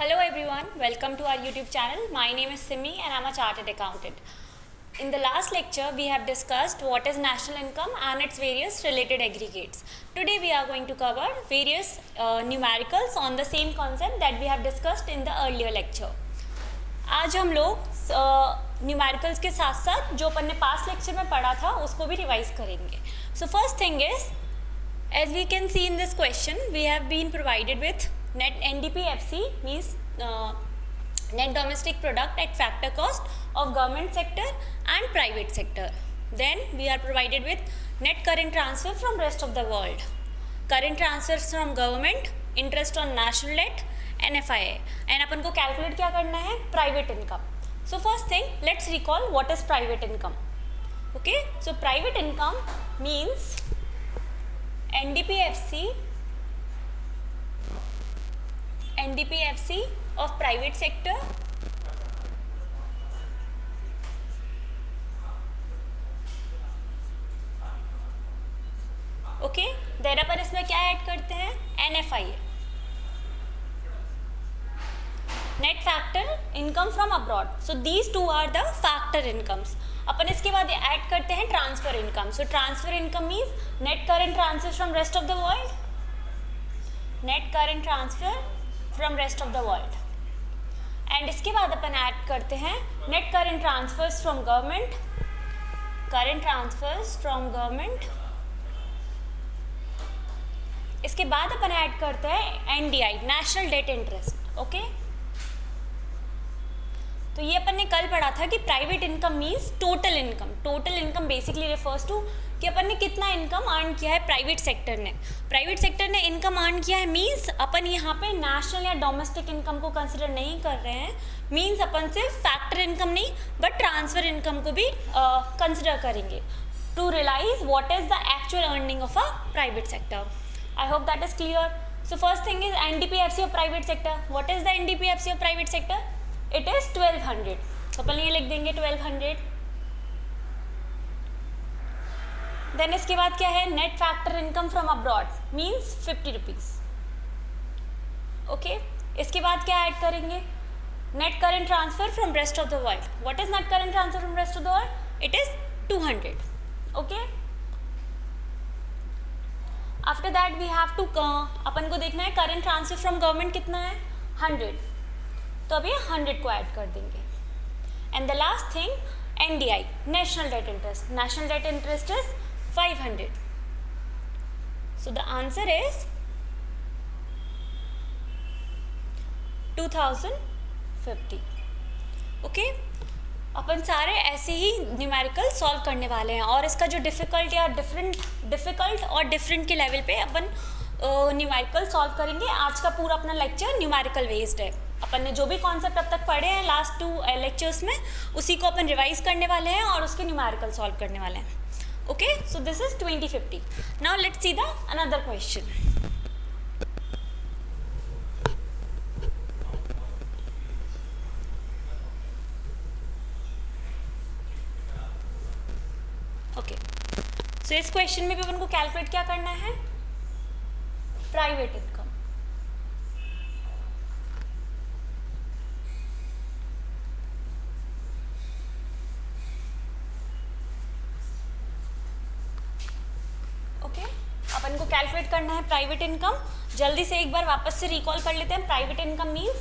Hello everyone, welcome to our YouTube channel. My name is Simi and I am a chartered accountant. In the last lecture, we have discussed what is national income and its various related aggregates. Today we are going to cover various numericals on the same concept that we have discussed in the earlier lecture. आज हम लोग numericals के साथ साथ जो अपन ने past lecture में पढ़ा था उसको भी रिवाइज करेंगे. So first thing is, as we can see in this question, we have been provided with net NDPFC means net domestic product at factor cost of government sector and private sector. Then we are provided with net current transfer from rest of the world, current transfers from government, interest on national debt, NFIA, and अपन को calculate क्या करना है, private income. So first thing, let's recall what is private income. Okay, so private income means NDPFC of private sector okay. Then अपन इसमें क्या add करते हैं, NFIA, net factor income from abroad. So these two are the factor incomes. अपन इसके बाद add करते हैं transfer income. So transfer income means net current transfer from rest of the world, net current transfer from rest of the world. And इसके बाद अपन add करते हैं net current transfers from government, current transfers from government. इसके बाद अपन add करते हैं NDI, national debt interest. Okay, तो ये अपन ने कल पढ़ा था कि private income means total income. Total income basically refers to कि अपन ने कितना इनकम अर्न किया है प्राइवेट सेक्टर ने. प्राइवेट सेक्टर ने इनकम अर्न किया है मीन्स अपन यहाँ पे नेशनल या डोमेस्टिक इनकम को कंसिडर नहीं कर रहे हैं. मीन्स अपन सिर्फ फैक्टर इनकम नहीं बट ट्रांसफर इनकम को भी कंसिडर करेंगे to realise what is the actual earning of a private sector. I hope that is clear. So first thing is NDPFC of private sector. What is the NDPFC of private sector? It is 1200. तो अपन ये लिख देंगे 1200. Then इसके बाद क्या है, net factor income from abroad means 50 rupees. Okay. इसके बाद क्या ऐड करेंगे, net current transfer from rest of the world. What is net current transfer from rest of the world? It is 200. Okay. After that we have to अपन को देखना है current transfer from government कितना है, 100. तो अभी 100 को ऐड कर देंगे. And the last thing NDI, national debt interest. National debt interest is 500. So the answer is 2050. Okay, अपन सारे ऐसे ही न्यूमेरिकल सॉल्व करने वाले हैं और इसका जो डिफ़िकल्ट और डिफरेंट के लेवल पे अपन न्यूमेरिकल सॉल्व करेंगे. आज का पूरा अपना लेक्चर न्यूमेरिकल बेस्ड है. अपन ने जो भी कॉन्सेप्ट अब तक पढ़े हैं लास्ट 2 लेक्चर्स में उसी को अपन रिवाइज करने वाले हैं और उसके न्यूमेरिकल सॉल्व करने वाले हैं. Okay, so this is 2050. Now let's see the another question. तो इस क्वेश्चन में भी अपन को कैलकुलेट क्या करना है, प्राइवेट इनकम. ओके, अपन को कैलकुलेट करना है प्राइवेट इनकम. जल्दी से एक बार वापस से रिकॉल कर लेते हैं. Private income means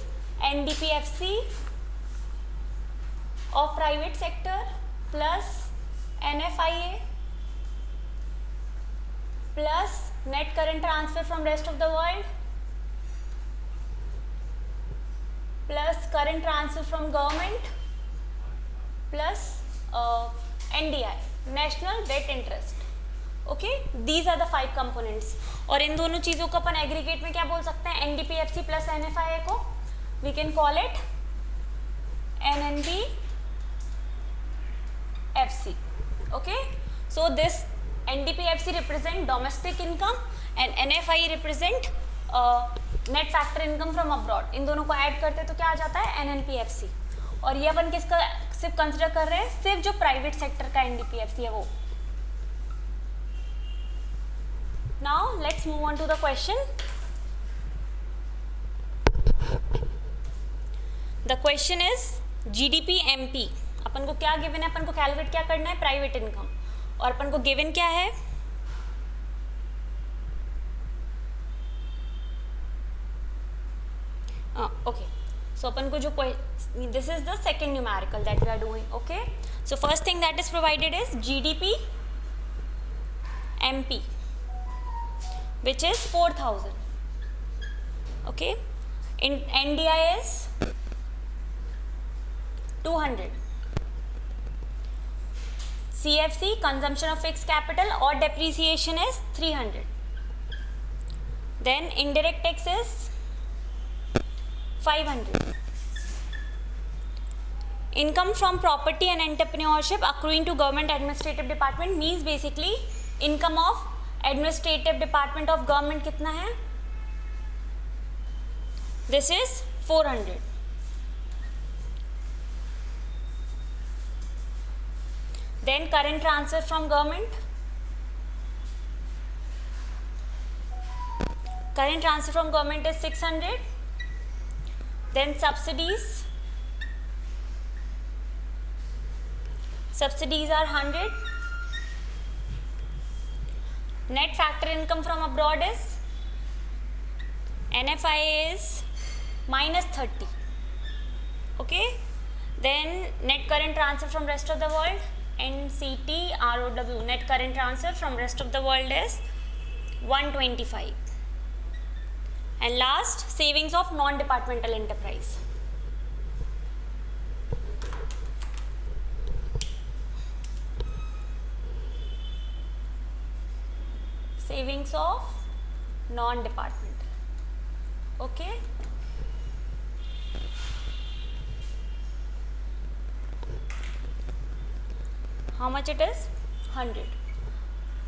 NDPFC of private sector plus NFIA plus net current transfer from rest of the world plus current transfer from government plus NDI, national debt interest. Okay, these are the 5 components. और इन दोनों चीज़ों को अपन aggregate में क्या बोल सकते हैं, NDPFC plus NFIA को we can call it NNBFC. Okay, so this NDPFC represent domestic income and NFI represent net factor income from abroad. इन दोनों को ऐड करते तो क्या आ जाता है, NNPFC. और ये अपन किसका सिर्फ कंसिडर कर रहे हैं, सिर्फ जो प्राइवेट सेक्टर का NDPFC है वो. Now let's move on to the question. The question is GDP MP, अपन को क्या गिवन है, अपन को कैलकुलेट क्या करना है, प्राइवेट इनकम, और अपन को गिवन क्या है, ओके, सो अपन को जो this is the second numerical that we are doing. Okay, so first thing that is provided is GDP MP which is 4000. Okay, in NDI is 200. CFC consumption of fixed capital or depreciation is 300. Then indirect tax is 500. Income from property and entrepreneurship accruing to government administrative department means basically income of administrative department of government कितना है, this is 400. Then current transfer from government, current transfer from government is 600. Then subsidies are 100. Net factor income from abroad is NFI is -30. Okay, then net current transfer from rest of the world, NCT ROW, net current transfer from rest of the world is 125. And last, savings of non-departmental enterprise. Savings of non-departmental. Okay, how much it is, 100.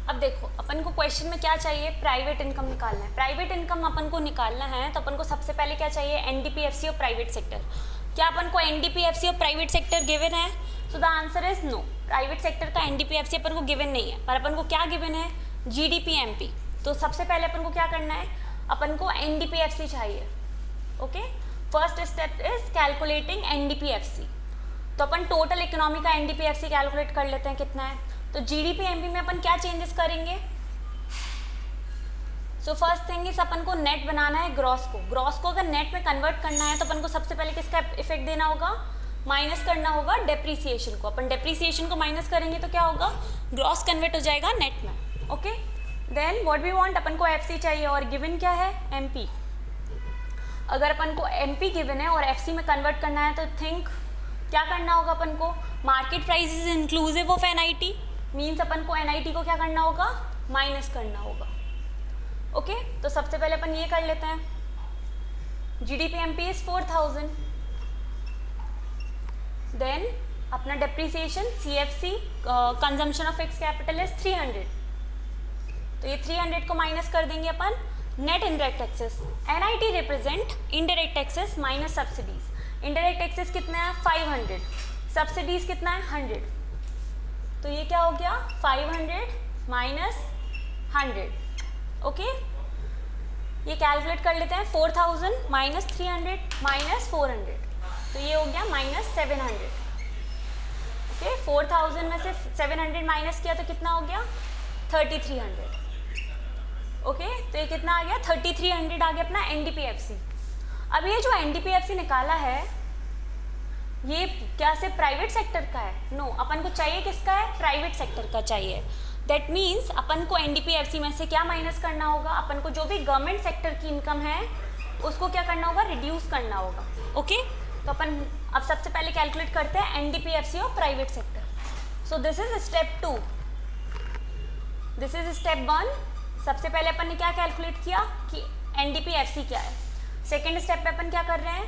अब देखो अपन को question में क्या चाहिए, private income निकालना है. Private income अपन को निकालना है तो अपन को सबसे पहले क्या चाहिए, एनडीपीएफसी और प्राइवेट सेक्टर. क्या अपन को एनडीपीएफसी और प्राइवेट सेक्टर गिवन है? So the answer is no, private sector का एनडीपीएफसी अपन को गिवन नहीं है, पर अपन को क्या गिवन है, जीडीपी एमपी. तो सबसे पहले अपन को क्या करना है, अपन को एनडीपीएफसी चाहिए. Okay, first step is calculating NDPFC. तो अपन टोटल इकोनॉमी का एनडीपीएफसी कैलकुलेट कर लेते हैं कितना है. तो जीडीपी एमपी में अपन क्या चेंजेस करेंगे, सो फर्स्ट थिंग इज अपन को नेट बनाना है ग्रॉस को. ग्रॉस को अगर नेट में कन्वर्ट करना है तो अपन को सबसे पहले किसका इफेक्ट देना होगा, माइनस करना होगा डेप्रीसिएशन को. अपन डेप्रीसिएशन को माइनस करेंगे तो क्या होगा, ग्रॉस कन्वर्ट हो जाएगा नेट में. Okay, then what we want, अपन को एफसी चाहिए और गिवन क्या है, एमपी. अगर अपन को एमपी गिवन है और एफसी में कन्वर्ट करना है तो थिंक क्या करना होगा अपन को, market price is inclusive of NIT, means अपन को एनआईटी को क्या करना होगा, माइनस करना होगा. ओके, तो सबसे पहले अपन ये कर लेते हैं, जीडीपी एमपी इज 4000. देन अपना depreciation CFC consumption of fix capital is 300. तो ये 300 को माइनस कर देंगे अपन. Net indirect taxes, NIT represent indirect taxes minus subsidies. Indirect taxes कितना है, 500. सब्सिडीज कितना है, 100. तो ये क्या हो गया, 500 माइनस 100. ओके, ये कैलकुलेट कर लेते हैं, 4000 माइनस 300 माइनस 400, तो ये हो गया माइनस 700. ओके, 4000 में से 700 माइनस किया तो कितना हो गया, 3300. ओके, तो ये कितना आ गया, 3300 आ गया अपना एनडीपीएफसी. अब ये जो एनडीपीएफसी निकाला है ये क्या से प्राइवेट सेक्टर का है, नो, अपन को चाहिए किसका है, प्राइवेट सेक्टर का चाहिए. दैट मीन्स अपन को एनडीपीएफसी में से क्या माइनस करना होगा, अपन को जो भी गवर्नमेंट सेक्टर की इनकम है उसको क्या करना होगा, रिड्यूस करना होगा. ओके, तो अपन अब सबसे पहले कैलकुलेट करते हैं एनडीपीएफसी और private sector. So this is step 2, this is step 1. सबसे पहले अपन ने क्या कैलकुलेट किया कि एनडीपीएफसी क्या है. सेकेंड स्टेप पे अपन क्या कर रहे हैं,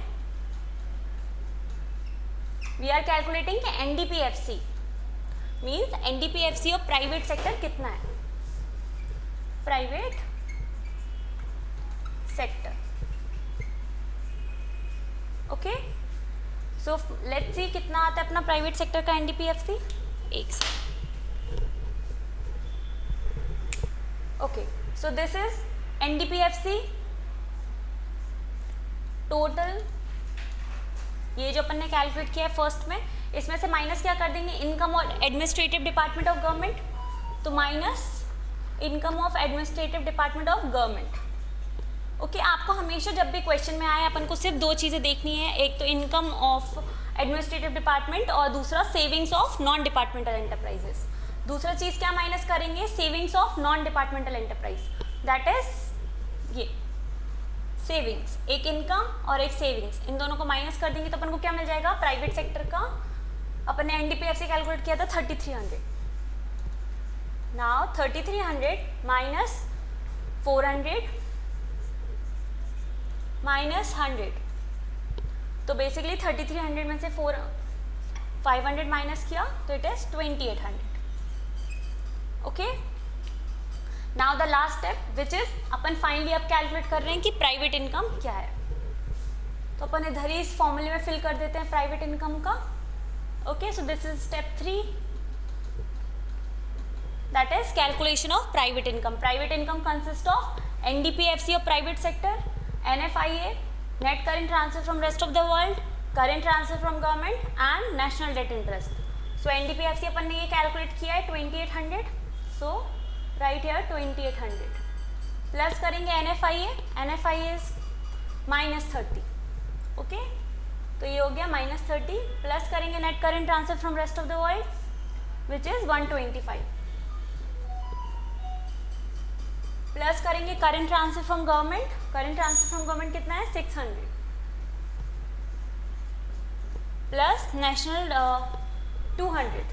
we are calculating NDPFC, means NDPFC और प्राइवेट सेक्टर कितना है, private sector. Okay, so let's see कितना आता है अपना प्राइवेट सेक्टर का एनडीपीएफसी. एक से okay, so this is NDPFC, total ये जो अपन ने कैलकुलेट किया है फर्स्ट में, इसमें से माइनस क्या कर देंगे, इनकम और एडमिनिस्ट्रेटिव डिपार्टमेंट ऑफ गवर्नमेंट, तो minus income of administrative department of government. Okay, आपको हमेशा जब भी क्वेश्चन में आए अपन को सिर्फ दो चीज़ें देखनी है, एक तो इनकम ऑफ एडमिनिस्ट्रेटिव डिपार्टमेंट और दूसरा savings of non departmental enterprises. दूसरा चीज़ क्या माइनस करेंगे, savings of non departmental enterprise, that is ये सेविंग्स, एक इनकम और एक सेविंग्स, इन दोनों को माइनस कर देंगे तो अपन को क्या मिल जाएगा, प्राइवेट सेक्टर का अपन ने एनडीपीएफ से कैलकुलेट किया था 3300। नाउ 3300 माइनस 400 माइनस 100, तो बेसिकली 3300 में से 500 माइनस किया तो it is 2800। Okay, now the last step which is upon finally अब कैलकुलेट कर रहे हैं कि प्राइवेट इनकम क्या है, तो अपन इधर ही इस फॉर्मूले में फिल कर देते हैं प्राइवेट इनकम का। Okay, so this is step 3, that is calculation of private income. Private income consist of NDPFC of private sector, NFIA, net current transfer from rest of the world, current transfer from government and national debt interest. So NDPFC अपन ने ये calculate किया है 2800, so right here 2800 plus करेंगे NFIA is -30। Okay, तो ये हो गया -30 plus करेंगे net current transfer from rest of the world which is 125 plus करेंगे current transfer from government, current transfer from government कितना है 600 प्लस नेशनल 200।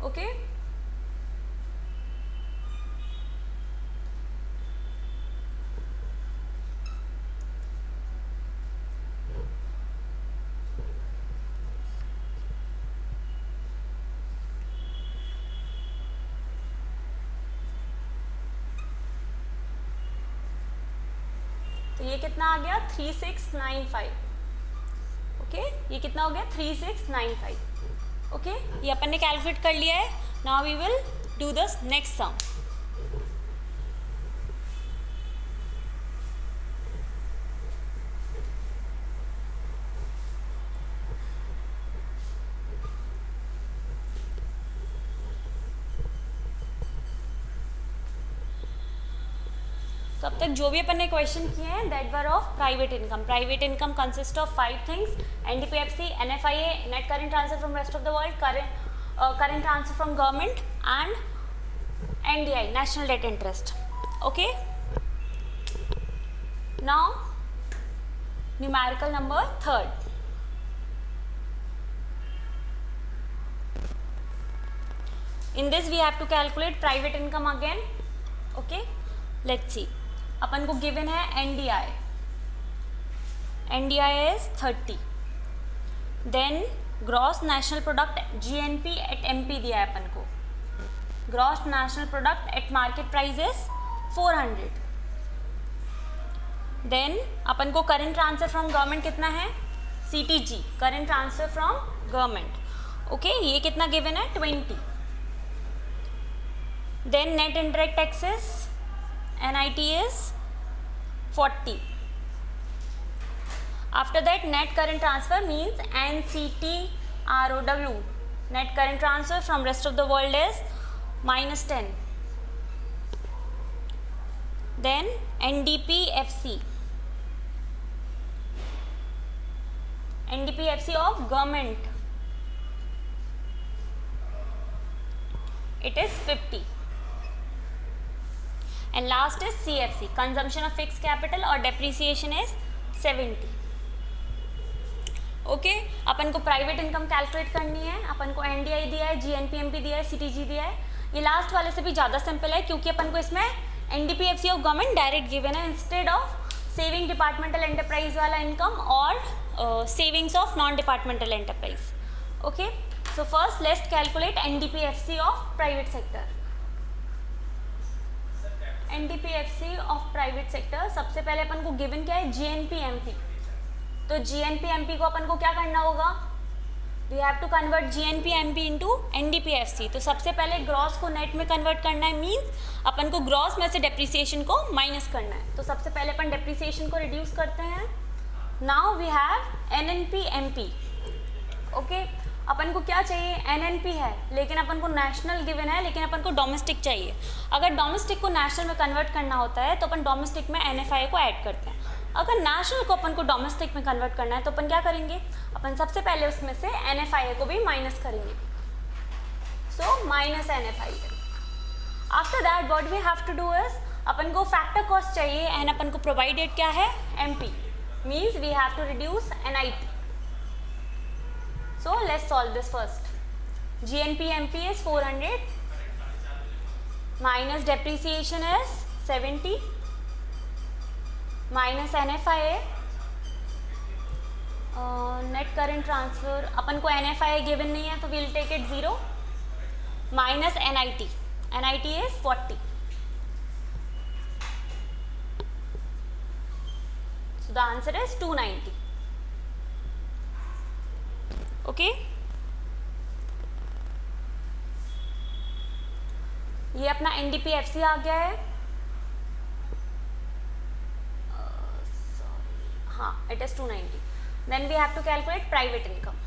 ओके, तो ये कितना आ गया 3695। ओके, ये कितना हो गया 3695। ओके, ये अपन ने कैलकुलेट कर लिया है। Now we will do the next sum. तो अब तक जो भी अपन ने क्वेश्चन किए हैं that were of private income. Private income consist of 5 things, NDPFC, NFIA, net current transfer from rest of the world, current transfer from government and NDI, national debt interest. Okay, now numerical number 3rd। In this we have to calculate private income again. Okay, let's see. अपन को given है NDI, NDI is 30, then gross national product GNP at MP दिया है अपन को, gross national product at market price is 400, then अपन को current transfer from government कितना है CTG, current transfer from government. Okay, ये कितना गिवन है 20, then net indirect taxes NIT is 40. After that net current transfer means NCTROW, net current transfer from rest of the world is -10. Then NDPFC, NDPFC of government, it is 50. And last is CFC, consumption of fixed capital और depreciation is 70. Okay, अपन को private income calculate करनी है, अपन को NDI दिया है, GNP-MP दिया है, CTG दिया है। ये लास्ट वाले से भी ज़्यादा सिंपल है क्योंकि अपन को इसमें NDPFC of government direct given है instead of saving departmental enterprise वाला इनकम और savings of non departmental enterprise. Okay, so first let's calculate NDPFC of private sector. NDPFC of private sector सबसे पहले अपन को गिवन क्या है GNP-MP, तो GNP-MP को अपन को क्या करना होगा, we have to convert GNP-MP into NDPFC। तो सबसे पहले ग्रॉस को नेट में कन्वर्ट करना है, मींस अपन को ग्रॉस में से डेप्रिसिएशन को माइनस करना है। तो सबसे पहले अपन डेप्रिसिएशन को रिड्यूस करते हैं, now we have NNP MP. Okay, अपन को क्या चाहिए, NNP है लेकिन अपन को नेशनल गिवन है, लेकिन अपन को डोमेस्टिक चाहिए. अगर डोमेस्टिक को नेशनल में कन्वर्ट करना होता है तो अपन डोमेस्टिक में NFIA को ऐड करते हैं. अगर नेशनल को अपन को डोमेस्टिक में कन्वर्ट करना है तो अपन क्या करेंगे, अपन सबसे पहले उसमें से NFIA को भी माइनस करेंगे. So minus NFIA. After that what we have to do is, अपन को फैक्टर कॉस्ट चाहिए एंड अपन को प्रोवाइडेड क्या है, MP. Means we have to reduce NIT. So let's solve this first. GNP MP is 400 minus depreciation is 70 minus NFIA. Net current transfer, अपन को NFIA given नहीं है तो we'll take it 0 minus NIT. NIT is 40. So the answer is 290. Okay, ये अपना NDPFC आ गया है. हाँ, it is 290. Then we have to calculate private income.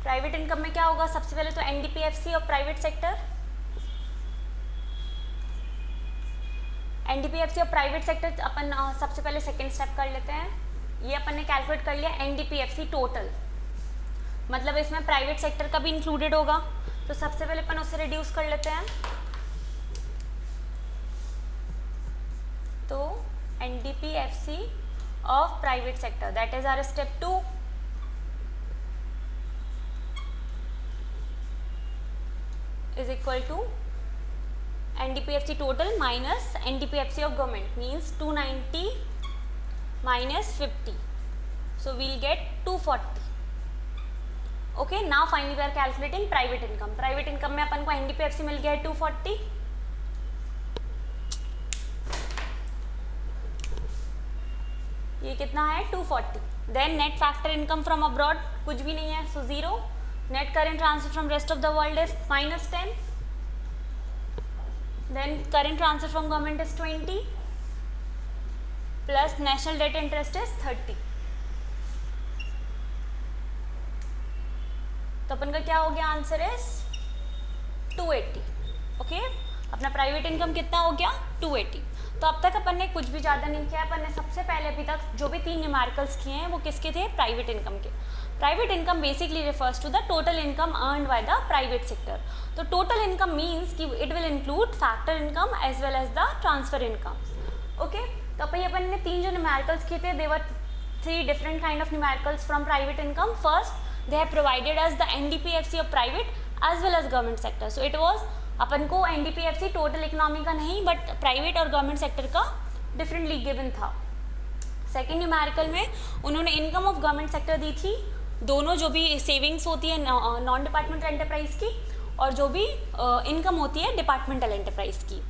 Private income में क्या होगा, सबसे पहले तो NDPFC और प्राइवेट सेक्टर. NDPFC और प्राइवेट सेक्टर अपन सबसे पहले सेकेंड स्टेप कर लेते हैं. ये अपन ने कैलकुलेट कर लिया NDPFC टोटल, मतलब इसमें प्राइवेट सेक्टर का भी इंक्लूडेड होगा. तो सबसे पहले अपन उसे रिड्यूस कर लेते हैं. तो NDPFC of private sector, that is our step 2. Is equal to NDPFC total minus NDPFC of government, means 290 minus 50. So we'll get 240. Okay, now finally we are calculating private income. Private income में अपन को NDPFC मिल गया है 240. ये कितना है, 240. Then net factor income from abroad कुछ भी नहीं है, so 0. Net current transfer from rest of the world is minus 10. Then current transfer from government is 20 plus national debt interest is 30. तो अपन का क्या हो गया, आंसर इज 280. ओके, अपना प्राइवेट इनकम कितना हो गया, 280. तो अब तक अपन ने कुछ भी ज़्यादा नहीं किया. अपन ने सबसे पहले अभी तक जो भी 3 न्यूमेरिकल्स किए हैं वो किसके थे, प्राइवेट इनकम के. Private income basically refers to the total income earned by the private sector. तो टोटल इनकम मीन्स कि it will include factor income as well as the transfer income. Okay, तो अपन ने 3 जो न्यूमेरिकल्स किए थे, they were 3 different kind of numericals from private income. First, they have provided us the NDPFC of private as well as government sector. So it was अपन को NDPFC total economy का नहीं but private और government sector का differently given था. Second numerical में उन्होंने income of government sector दी थी, दोनों जो भी सेविंग्स होती है नॉन डिपार्टमेंटल एंटरप्राइज की और जो भी इनकम होती है डिपार्टमेंटल एंटरप्राइज की.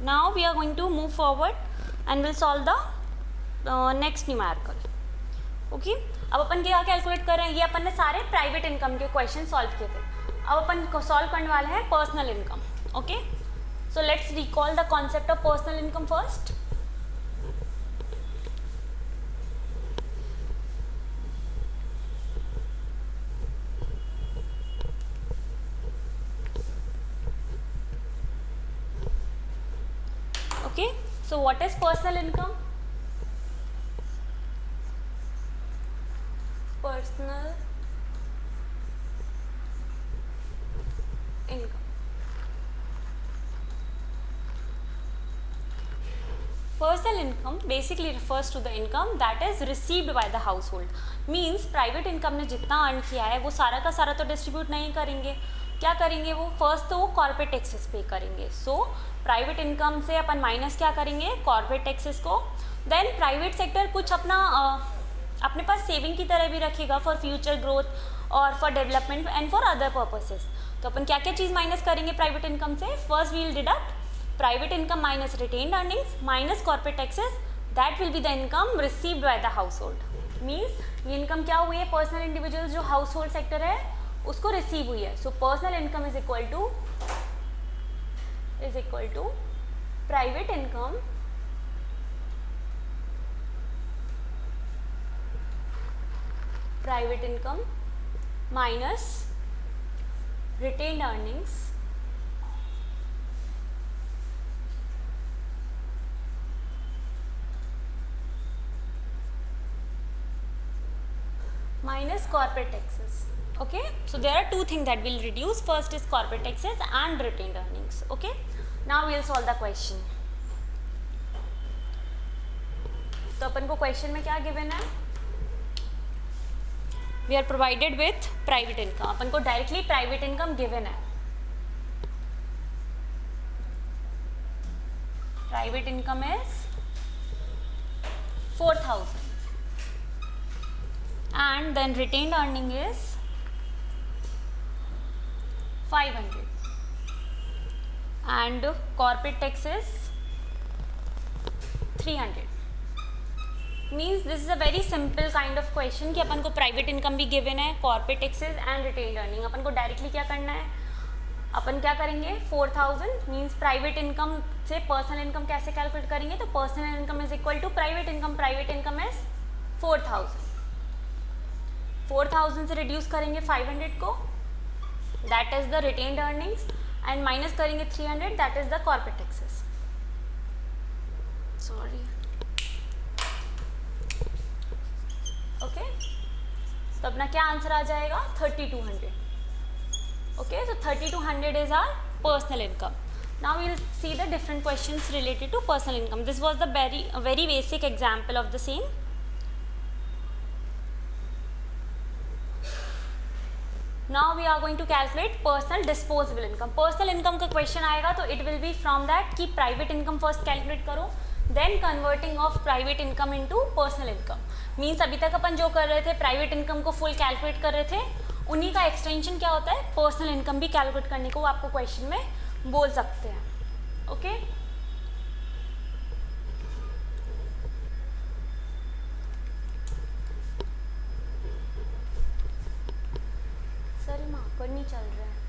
Now we are going to move forward and will solve the next numerical. Okay, अब अपन क्या कैलकुलेट कर रहे हैं, ये अपन ने सारे प्राइवेट इनकम के क्वेश्चन सॉल्व किए थे. अब अपन को सॉल्व करने वाले हैं personal income. Okay, so let's recall the concept of personal income first. Okay, so what is personal income? Personal income, personal income basically refers to the income that is received by the household. Means private income ने जितना earn किया है वो सारा का सारा तो distribute नहीं करेंगे. क्या करेंगे वो, फर्स्ट तो वो कॉर्पोरेट टैक्सेस पे करेंगे. सो प्राइवेट इनकम से अपन माइनस क्या करेंगे, कॉर्पोरेट टैक्सेस को. देन प्राइवेट सेक्टर कुछ अपना अपने पास सेविंग की तरह भी रखेगा फॉर फ्यूचर ग्रोथ और for development and for other purposes. तो अपन क्या क्या चीज़ माइनस करेंगे प्राइवेट इनकम से, first we will deduct private income minus retained earnings minus corporate taxes, that will be the income received by the household. Means ये income क्या हुई है, पर्सनल इंडिविजुअल जो हाउस होल्ड सेक्टर है उसको receive हुई है. So personal income is equal to is equal to private income minus retained earnings minus corporate taxes. Okay, so there are two things that will reduce. First is corporate taxes and retained earnings. Okay, now we'll solve the question. तो अपन को question में क्या given है? We are provided with private income. अपन को directly private income given है. Private income is 4,000 and then retained earning is 500 and corporate tax is 300. Means this is a very simple kind of question कि अपन को private income भी given है, corporate taxes and retained earning. अपन को directly क्या करना है? अपन क्या करेंगे? 4,000 मीन्स प्राइवेट इनकम से पर्सनल इनकम कैसे कैलकुलेट करेंगे? तो personal income is equal to private income. Private income is 4,000. 4,000 से रिड्यूस करेंगे 500 को, that is the retained earnings, and minus करेंगे 300, that is the corporate taxes. Sorry. Okay, तो अपना क्या आंसर आ जाएगा? 3,200. ओके, तो 3,200 is our personal income. Now we will see the different questions related to personal income. This was the very basic example of the same. Now we are going to calculate personal disposable income. Personal income का question आएगा तो it will be from that कि private income first calculate करो, then converting of private income into personal income. Means अभी तक अपन जो कर रहे थे प्राइवेट इनकम को फुल कैलकुलेट कर रहे थे, उन्हीं का एक्सटेंशन क्या होता है? पर्सनल इनकम भी कैलकुलेट करने को आपको क्वेश्चन में बोल सकते हैं. ओके, सर मार्कर नहीं चल रहा है.